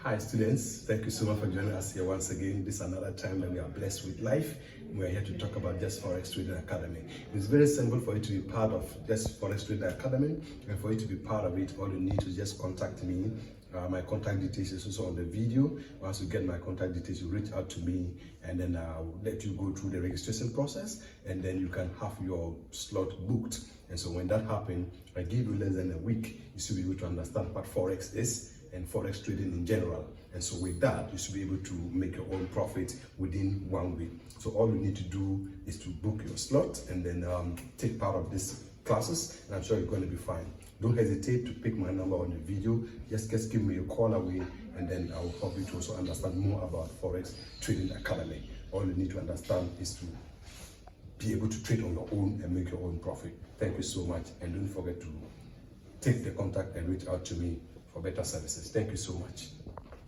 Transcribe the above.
Hi students, thank you so much for joining us here once again. This is another time that we are blessed with life. We are here to talk about JustForex Trading Academy. It's very simple for you to be part of JustForex Trading Academy, and for you to be part of it, all you need to just contact me. My contact details is also on the video. Once you get my contact details, you reach out to me, and then I'll let you go through the registration process, and then you can have your slot booked. And so when that happens, I give you less than a week, you should be able to understand what Forex is and Forex trading in general. And so with that, you should be able to make your own profit within 1 week. So all you need to do is to book your slot and then take part of these classes, and I'm sure you're going to be fine. Don't hesitate to pick my number on the video. Just give me a call away, and then I will help you to also understand more about Forex Trading Academy. All you need to understand is to be able to trade on your own and make your own profit. Thank you so much, and don't forget to take the contact and reach out to me for better services. Thank you so much.